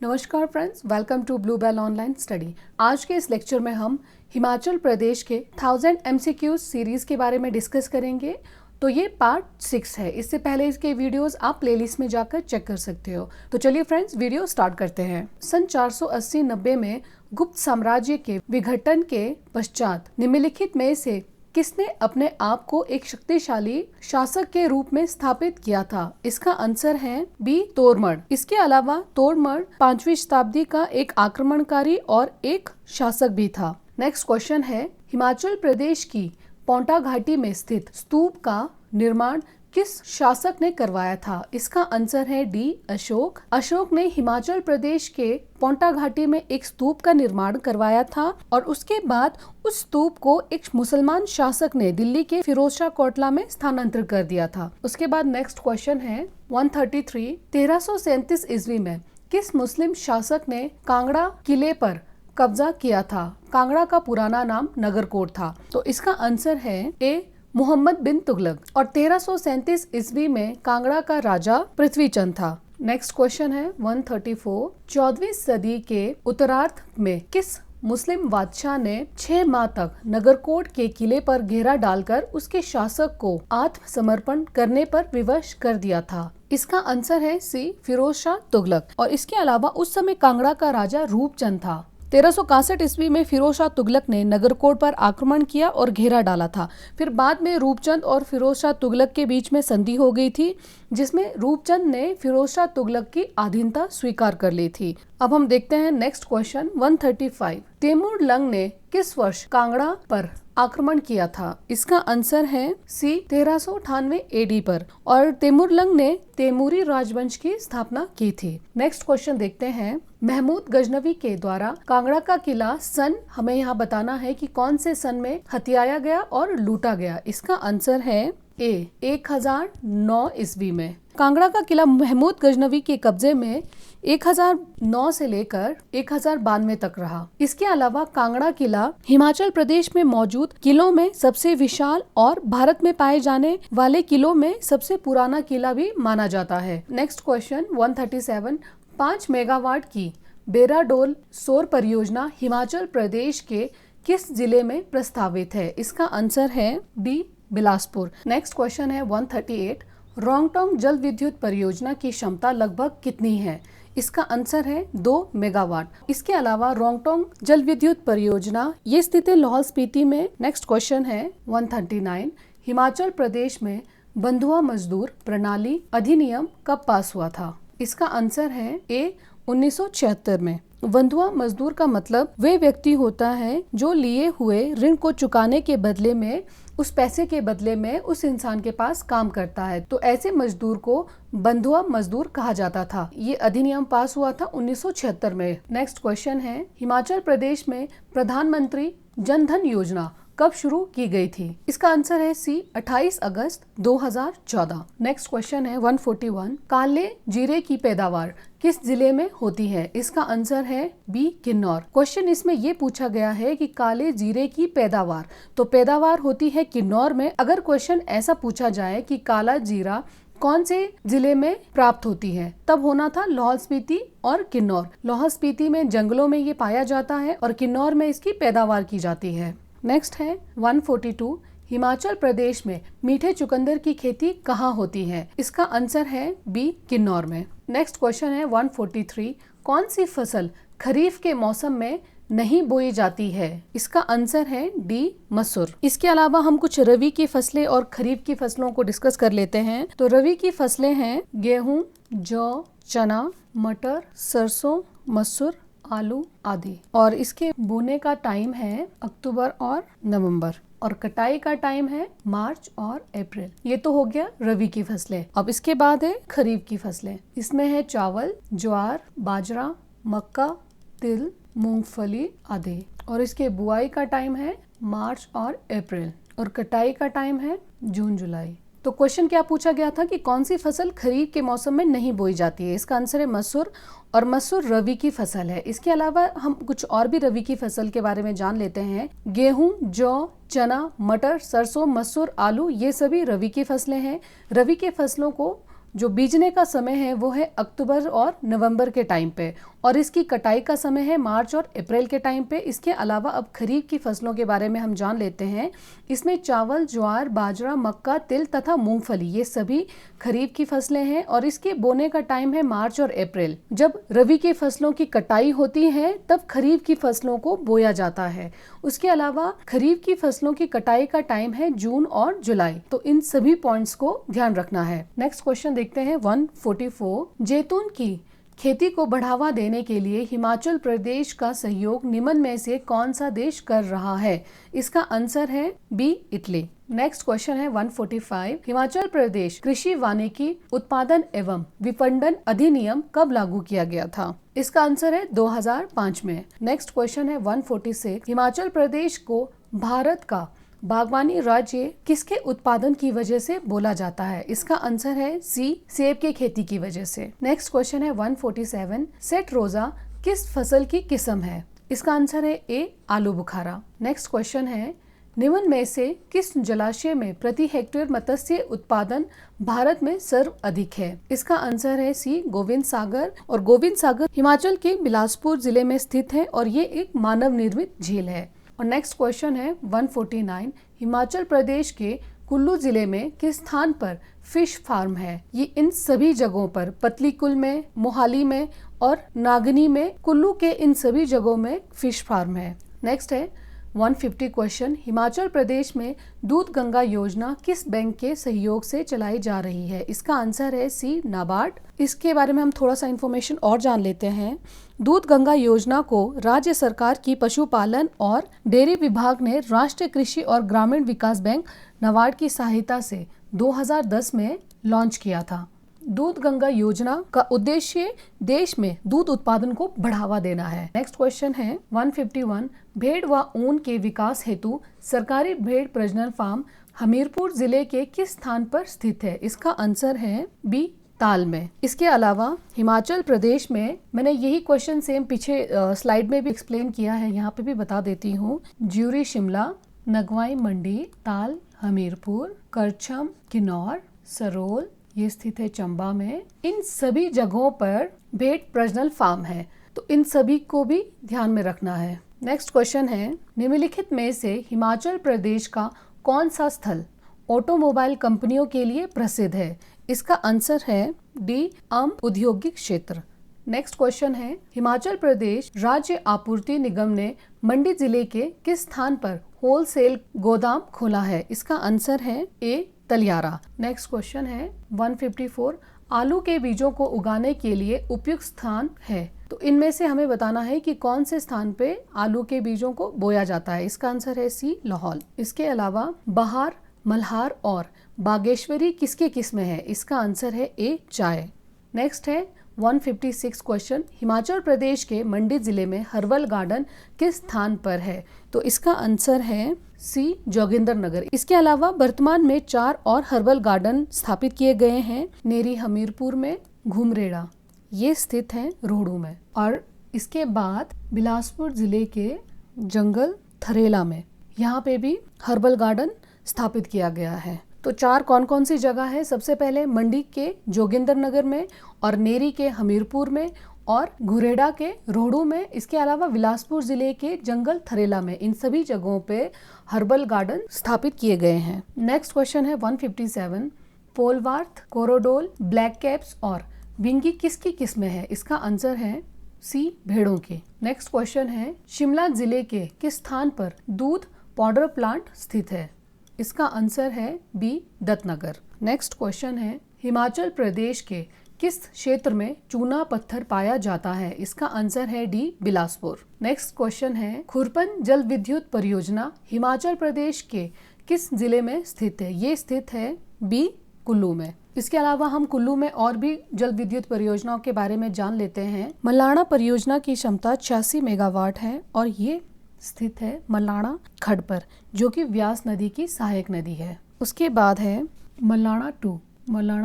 नमस्कार friends, welcome to Blue Bell online study. आज के इस लेक्चर में हम हिमाचल प्रदेश के 1000 MCQs सीरीज के बारे में डिस्कस करेंगे। तो ये पार्ट 6 है। इससे पहले इसके वीडियोस आप प्लेलिस्ट में जाकर चेक कर सकते हो। तो चलिए फ्रेंड्स, वीडियो स्टार्ट करते हैं। सन 480-90 में गुप्त साम्राज्य के विघटन के पश्चात निम्नलिखित में से किसने अपने आप को एक शक्तिशाली शासक के रूप में स्थापित किया था? इसका आंसर है बी, तोड़मल। इसके अलावा तोड़मल 5वीं शताब्दी का एक आक्रमणकारी और एक शासक भी था। नेक्स्ट क्वेश्चन है, हिमाचल प्रदेश की पोंटा घाटी में स्थित स्तूप का निर्माण किस शासक ने करवाया था? इसका आंसर है डी, अशोक। अशोक ने हिमाचल प्रदेश के पोंटा घाटी में एक स्तूप का निर्माण करवाया था और उसके बाद उस स्तूप को एक मुसलमान शासक ने दिल्ली के फिरोजशाह कोटला में स्थानांतरित कर दिया था। उसके बाद नेक्स्ट क्वेश्चन है 133, 1337 ईस्वी में किस मुस्लिम शासक ने कांगड़ा किले पर कब्जा किया था? कांगड़ा का पुराना नाम नगरकोट था। तो इसका आंसर है ए, मोहम्मद बिन तुगलक। और 1337 ईस्वी में कांगड़ा का राजा पृथ्वीचंद था। नेक्स्ट क्वेश्चन है 134, 14वीं सदी के उत्तरार्ध में किस मुस्लिम बादशाह ने 6 माह तक नगरकोट के किले पर घेरा डालकर उसके शासक को आत्मसमर्पण करने पर विवश कर दिया था? इसका आंसर है सी, फिरोजशाह तुगलक। और इसके अलावा उस समय कांगड़ा का राजा रूपचंद था। 1361 ईस्वी में फिरोजशाह तुगलक ने नगरकोट पर आक्रमण किया और घेरा डाला था। फिर बाद में रूपचंद और फिरोजशाह तुगलक के बीच में संधि हो गई थी, जिसमें रूपचंद ने फिरोजशाह तुगलक की अधीनता स्वीकार कर ली थी। अब हम देखते हैं नेक्स्ट क्वेश्चन 135, तैमूर लंग ने किस वर्ष कांगड़ा पर आक्रमण किया था? इसका आंसर है सी, 1398 AD पर। और तैमूर लंग ने तैमूरी राजवंश की स्थापना की थी। नेक्स्ट क्वेश्चन देखते हैं, महमूद गजनवी के द्वारा कांगड़ा का किला सन, हमें यहाँ बताना है कि कौन से सन में हथियाया गया और लूटा गया। इसका आंसर है ए, 1009 ईस्वी में। कांगड़ा का किला महमूद गजनवी के कब्जे में 1009 से लेकर 1092 तक रहा। इसके अलावा कांगड़ा किला हिमाचल प्रदेश में मौजूद किलों में सबसे विशाल और भारत में पाए जाने वाले किलों में सबसे पुराना किला भी माना जाता है। नेक्स्ट क्वेश्चन 137, 5 मेगावाट की बेराडोल सौर परियोजना हिमाचल प्रदेश के किस जिले में प्रस्तावित है? इसका आंसर है डी, बिलासपुर। नेक्स्ट क्वेश्चन है 138, रोंगटोंग जल विद्युत परियोजना की क्षमता लगभग कितनी है? इसका आंसर है 2 मेगावाट। इसके अलावा रोंगटोंग जल विद्युत परियोजना ये स्थित है लाहौल स्पीति में। नेक्स्ट क्वेश्चन है 139, हिमाचल प्रदेश में बंधुआ मजदूर प्रणाली अधिनियम कब पास हुआ था? इसका आंसर है ए, 1976 में। बंधुआ मजदूर का मतलब वे व्यक्ति होता है जो लिए हुए ऋण को चुकाने के बदले में, उस पैसे के बदले में उस इंसान के पास काम करता है। तो ऐसे मजदूर को बंधुआ मजदूर कहा जाता था। ये अधिनियम पास हुआ था 1976 में। नेक्स्ट क्वेश्चन है, हिमाचल प्रदेश में प्रधानमंत्री जन धन योजना कब शुरू की गई थी? इसका आंसर है सी, 28 अगस्त 2014। नेक्स्ट क्वेश्चन है 141, काले जीरे की पैदावार किस जिले में होती है? इसका आंसर है बी, किन्नौर। क्वेश्चन इसमें ये पूछा गया है कि काले जीरे की पैदावार, तो पैदावार होती है किन्नौर में। अगर क्वेश्चन ऐसा पूछा जाए कि काला जीरा कौन से जिले में प्राप्त होती है, तब होना था लाहौल स्पीति और किन्नौर। लाहौल स्पीति में जंगलों में ये पाया जाता है और किन्नौर में इसकी पैदावार की जाती है। नेक्स्ट है 142, हिमाचल प्रदेश में मीठे चुकंदर की खेती कहाँ होती है? इसका आंसर है बी, किन्नौर में। नेक्स्ट क्वेश्चन है 143, कौन सी फसल खरीफ के मौसम में नहीं बोई जाती है? इसका आंसर है डी, मसूर। इसके अलावा हम कुछ रबी की फसलें और खरीफ की फसलों को डिस्कस कर लेते हैं। तो रबी की फसलें हैं गेहूं, जौ, चना, मटर, सरसों, मसूर, आलू आदि। और इसके बोने का टाइम है अक्टूबर और नवंबर, और कटाई का टाइम है मार्च और अप्रैल। ये तो हो गया रबी की फसलें। अब इसके बाद है खरीफ की फसलें। इसमें है चावल, ज्वार, बाजरा, मक्का, तिल, मूंगफली आदि। और इसके बुआई का टाइम है मार्च और अप्रैल, और कटाई का टाइम है जून जुलाई। तो क्वेश्चन क्या पूछा गया था कि कौन सी फसल खरीफ के मौसम में नहीं बोई जाती है? इसका आंसर है मसूर, और मसूर रबी की फसल है। इसके अलावा हम कुछ और भी रबी की फसल के बारे में जान लेते हैं। गेहूं, जौ, चना, मटर, सरसों, मसूर, आलू, ये सभी रबी की फसलें हैं। रबी के फसलों को जो बीजने का समय है वो है अक्टूबर और नवंबर के टाइम पे, और इसकी कटाई का समय है मार्च और अप्रैल के टाइम पे। इसके अलावा अब खरीफ की फसलों के बारे में हम जान लेते हैं। इसमें चावल, ज्वार, बाजरा, मक्का, तिल तथा मूंगफली ये सभी खरीफ की फसलें हैं और इसके बोने का टाइम है मार्च और अप्रैल। जब रबी की फसलों की कटाई होती है तब खरीफ की फसलों को बोया जाता है। उसके अलावा खरीफ की फसलों की कटाई का टाइम है जून और जुलाई। तो इन सभी पॉइंट्स को ध्यान रखना है। नेक्स्ट क्वेश्चन देखते हैं 144। जैतून की खेती को बढ़ावा देने के लिए हिमाचल प्रदेश का सहयोग निम्न में से कौन सा देश कर रहा है? इसका आंसर है बी, इटली। नेक्स्ट क्वेश्चन है 145। हिमाचल प्रदेश कृषि वानिकी उत्पादन एवं विपणन अधिनियम कब लागू किया गया था? इसका आंसर है 2005 में। नेक्स्ट क्वेश्चन है 146। हिमाचल प्रदेश को भारत का बागवानी राज्य किसके उत्पादन की वजह से बोला जाता है? इसका आंसर है सी, सेब के खेती की वजह से। नेक्स्ट क्वेश्चन है 147। सेट रोजा किस फसल की किस्म है? इसका आंसर है ए, आलू बुखारा। नेक्स्ट क्वेश्चन है निम्न में से किस जलाशय में प्रति हेक्टेयर मत्स्य उत्पादन भारत में सर्व अधिक है? इसका आंसर है सी, गोविंद सागर। और गोविंद सागर हिमाचल के बिलासपुर जिले में स्थित है और ये एक मानव निर्मित झील है। और नेक्स्ट क्वेश्चन है 149। हिमाचल प्रदेश के कुल्लू जिले में किस स्थान पर फिश फार्म है? ये इन सभी जगहों पर पतलीकुल में, मोहाली में और नागनी में, कुल्लू के इन सभी जगहों में फिश फार्म है। नेक्स्ट है 150 क्वेश्चन। हिमाचल प्रदेश में दूध गंगा योजना किस बैंक के सहयोग से चलाई जा रही है? इसका आंसर है सी, नाबार्ड। इसके बारे में हम थोड़ा सा इंफॉर्मेशन और जान लेते हैं। दूध गंगा योजना को राज्य सरकार की पशुपालन और डेयरी विभाग ने राष्ट्रीय कृषि और ग्रामीण विकास बैंक नाबार्ड की सहायता से 2010 में लॉन्च किया था। दूध गंगा योजना का उद्देश्य देश में दूध उत्पादन को बढ़ावा देना है। नेक्स्ट क्वेश्चन है 151। भेड़ व ऊन के विकास हेतु सरकारी भेड़ प्रजनन फार्म हमीरपुर जिले के किस स्थान पर स्थित है? इसका आंसर है बी, ताल में। इसके अलावा हिमाचल प्रदेश में, मैंने यही क्वेश्चन सेम पीछे स्लाइड में भी एक्सप्लेन किया है, यहाँ पे भी बता देती हूँ। ज्यूरी शिमला, नगवाई मंडी, ताल हमीरपुर, करछम किन्नौर, सरोल ये स्थित है चंबा में। इन सभी जगहों पर भेड़ प्रजनन फार्म है, तो इन सभी को भी ध्यान में रखना है। नेक्स्ट क्वेश्चन है निम्नलिखित में से हिमाचल प्रदेश का कौन सा स्थल ऑटोमोबाइल कंपनियों के लिए प्रसिद्ध है? इसका आंसर है डी, औद्योगिक क्षेत्र। नेक्स्ट क्वेश्चन है हिमाचल प्रदेश राज्य आपूर्ति निगम ने मंडी जिले के किस स्थान पर होलसेल गोदाम खोला है? इसका आंसर है ए, तलियारा। नेक्स्ट क्वेश्चन है 154। आलू के बीजों को उगाने के लिए उपयुक्त स्थान है, तो इनमें से हमें बताना है कि कौन से स्थान पे आलू के बीजों को बोया जाता है। इसका आंसर है सी, लाहौल। इसके अलावा बहार, मल्हार और बागेश्वरी किसके किस्में है? इसका आंसर है ए, चाय। नेक्स्ट है 156 क्वेश्चन। हिमाचल प्रदेश के मंडी जिले में हर्बल गार्डन किस स्थान पर है? तो इसका आंसर है सी, जोगिंदर नगर। इसके अलावा वर्तमान में 4 और हर्बल गार्डन स्थापित किए गए हैं। नेरी हमीरपुर में, घुमरेड़ा ये स्थित है रोहड़ू में, और इसके बाद बिलासपुर जिले के जंगल थरेला में यहाँ पे भी हर्बल गार्डन स्थापित किया गया है। तो 4 कौन कौन सी जगह है? सबसे पहले मंडी के जोगिंदर नगर में, और नेरी के हमीरपुर में, और घुरेड़ा के रोहड़ू में। इसके अलावा बिलासपुर जिले के जंगल थरेला में, इन सभी जगहों पे हर्बल गार्डन स्थापित किए गए हैं। नेक्स्ट क्वेश्चन है 157। पोलवार्थ, कोरोडोल, ब्लैक कैप्स और बिंगी किसकी किस्में है? इसका आंसर है सी, भेड़ों की। नेक्स्ट क्वेश्चन है शिमला जिले के किस स्थान पर दूध पाउडर प्लांट स्थित है? इसका आंसर है बी, दत्तनगर। नेक्स्ट क्वेश्चन है हिमाचल प्रदेश के किस क्षेत्र में चूना पत्थर पाया जाता है? इसका आंसर है डी, बिलासपुर। नेक्स्ट क्वेश्चन है खुरपन जल विद्युत परियोजना हिमाचल प्रदेश के किस जिले में स्थित है? ये स्थित है बी, कुल्लू में। इसके अलावा हम कुल्लू में और भी जल विद्युत परियोजनाओं के बारे में जान लेते हैं। मलाणा परियोजना की क्षमता 86 मेगावाट है और ये स्थित है मलाणा खड्ड पर, जो कि व्यास नदी की सहायक नदी है। उसके बाद है मलाणा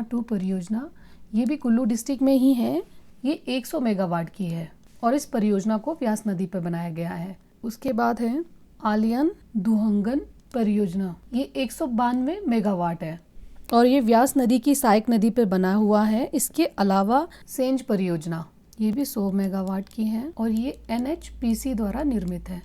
2 परियोजना, ये भी कुल्लू डिस्ट्रिक्ट में ही है। ये 100 मेगावाट की है और इस परियोजना को व्यास नदी पर बनाया गया है। उसके बाद है आलियन दुहंगन परियोजना, ये 192 मेगावाट है और ये व्यास नदी की सहायक नदी पर बना हुआ है। इसके अलावा सेंज परियोजना, ये भी 100 मेगावाट की है और ये NHPC द्वारा निर्मित है।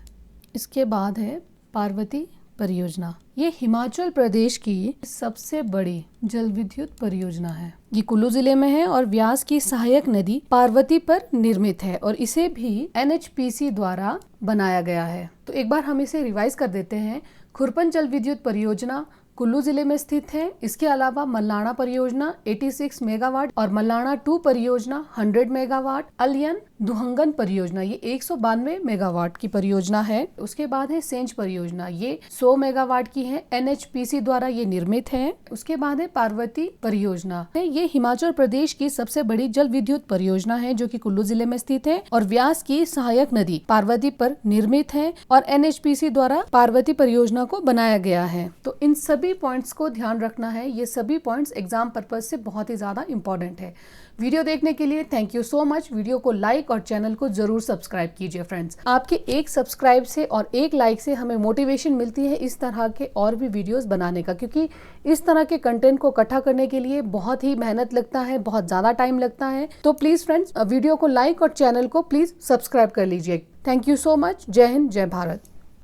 इसके बाद है पार्वती परियोजना। ये हिमाचल प्रदेश की सबसे बड़ी जल विद्युत परियोजना है। ये कुल्लू जिले में है और व्यास की सहायक नदी पार्वती पर निर्मित है और इसे भी NHPC द्वारा बनाया गया है। तो एक बार हम इसे रिवाइज कर देते हैं। खुरपन जल विद्युत परियोजना कुल्लू जिले में स्थित है। इसके अलावा मल्लाना परियोजना 86 मेगावाट और मल्लाना 2 परियोजना 100 मेगावाट। अलियन दुहंगन परियोजना ये 192 मेगावाट की परियोजना है। उसके बाद है सेंज परियोजना, ये 100 मेगावाट की है, NHPC द्वारा ये निर्मित है। उसके बाद है पार्वती परियोजना, ये हिमाचल प्रदेश की सबसे बड़ी जल विद्युत परियोजना है जो कि कुल्लू जिले में स्थित है और व्यास की सहायक नदी पार्वती पर निर्मित है और NHPC द्वारा पार्वती परियोजना को बनाया गया है। तो इन सभी पॉइंट्स को ध्यान रखना है। ये सभी पॉइंट्स एग्जाम पर्पज से बहुत ही ज्यादा इंपॉर्टेंट है। वीडियो देखने के लिए thank you so much. Video को लाइक और चैनल को जरूर सब्सक्राइब कीजिए फ्रेंड्स। आपके एक सब्सक्राइब से और एक लाइक से हमें मोटिवेशन मिलती है इस तरह के और भी वीडियोस बनाने का, क्योंकि इस तरह के कंटेंट को इकट्ठा करने के लिए बहुत ही मेहनत लगता है, बहुत ज्यादा टाइम लगता है। तो प्लीज फ्रेंड्स वीडियो को लाइक और चैनल को प्लीज सब्सक्राइब कर लीजिए। Thank you so much. जय हिंद, जय भारत।